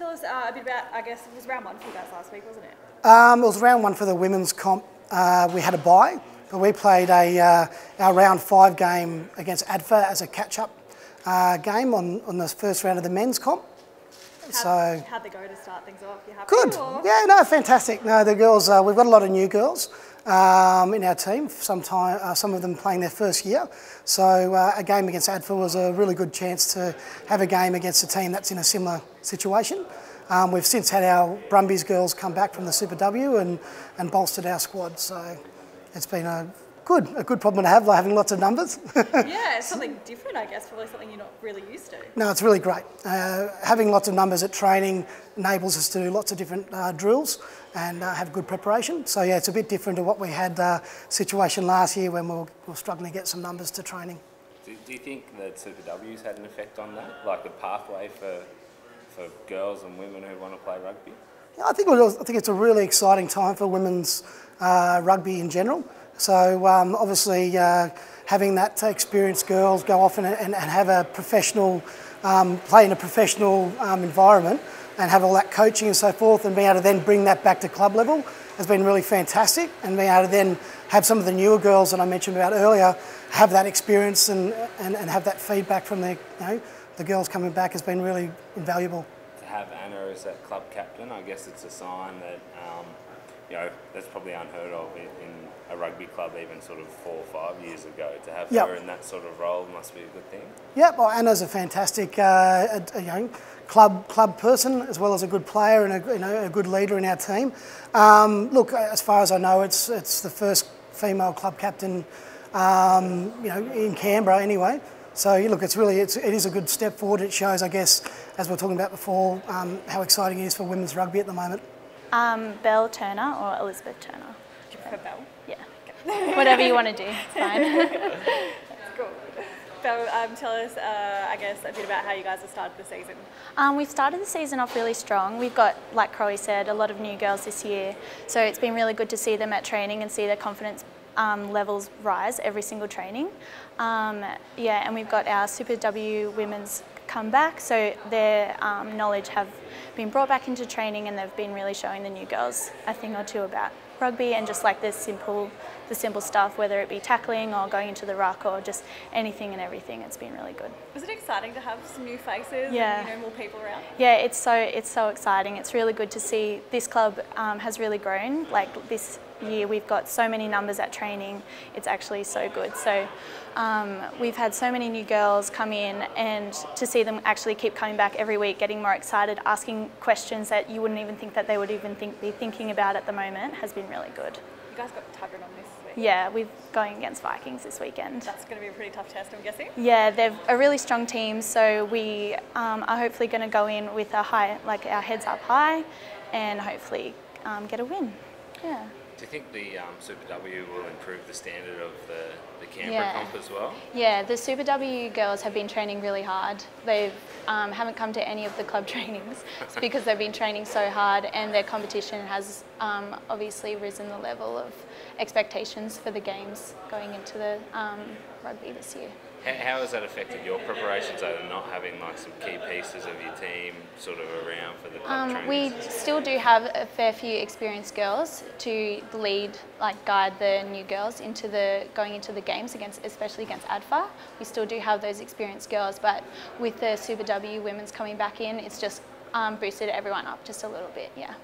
Tell us a bit about, I guess, it was round one for you guys last week, wasn't it? It was round one for the women's comp. We had a bye, but we played our round 5 game against ADFA as a catch-up game on the first round of the men's comp. How'd they go to start things off? You happy? Good. Or? Yeah, no, fantastic. No, the girls, we've got a lot of new girls in our team. Some of them playing their first year. So a game against ADFA was a really good chance to have a game against a team that's in a similar situation. We've since had our Brumbies girls come back from the Super W and bolstered our squad. So it's been a good problem to have, like having lots of numbers. Yeah, it's something different, I guess, probably something you're not really used to. No, it's really great. Having lots of numbers at training enables us to do lots of different drills and have good preparation. So yeah, it's a bit different to what we had situation last year when we were struggling to get some numbers to training. Do you think that Super W's had an effect on that, like the pathway for girls and women who want to play rugby? Yeah, I think it's a really exciting time for women's rugby in general. So obviously having that experienced girls go off and have a professional, play in a professional environment and have all that coaching and so forth, and being able to then bring that back to club level has been really fantastic, and being able to then have some of the newer girls that I mentioned about earlier have that experience and have that feedback from the girls coming back has been really invaluable. To have Anna as that club captain, I guess it's a sign that that's probably unheard of in a rugby club even sort of 4 or 5 years ago. To have her in that sort of role must be a good thing. Yeah, well, Anna's a fantastic club person as well as a good player and a good leader in our team. Look, as far as I know, it's the first female club captain in Canberra anyway. So look, it is a good step forward. It shows, I guess, as we were talking about before, how exciting it is for women's rugby at the moment. Belle Turner or Elizabeth Turner. Do you prefer Belle? Yeah. Okay. Whatever you want to do, it's fine. Cool. Belle, tell us, I guess, a bit about how you guys have started the season. We've started the season off really strong. We've got, like Crowe said, a lot of new girls this year. So it's been really good to see them at training and see their confidence levels rise every single training. And we've got our Super W women's come back, so their knowledge have been brought back into training, and they've been really showing the new girls a thing or two about rugby and just like the simple stuff, whether it be tackling or going into the ruck or just anything and everything. It's been really good. Was it exciting to have some new faces and more people around? Yeah, it's so exciting. It's really good to see this club has really grown. Like this year we've got so many numbers at training. It's actually so good. So we've had so many new girls come in, and to see them actually keep coming back every week, getting more excited, asking questions that you wouldn't even think that they would even be thinking about at the moment has been really good. You guys got Tuggered on this week? Yeah, we're going against Vikings this weekend. That's going to be a pretty tough test, I'm guessing? Yeah, they're a really strong team, so we are hopefully going to go in with our heads up high and hopefully get a win. Yeah. Do you think the Super W will improve the standard of the Canberra comp as well? Yeah, the Super W girls have been training really hard. They haven't come to any of the club trainings. It's because they've been training so hard, and their competition has obviously risen the level of expectations for the games going into the rugby this year. How has that affected your preparations, though, not having like some key pieces of your team sort of around for the club trainings? We still do have a fair few experienced girls to lead, guide the new girls into going into the games especially against ADFA. We still do have those experienced girls, but with the Super W women's coming back in, it's just boosted everyone up just a little bit. Yeah.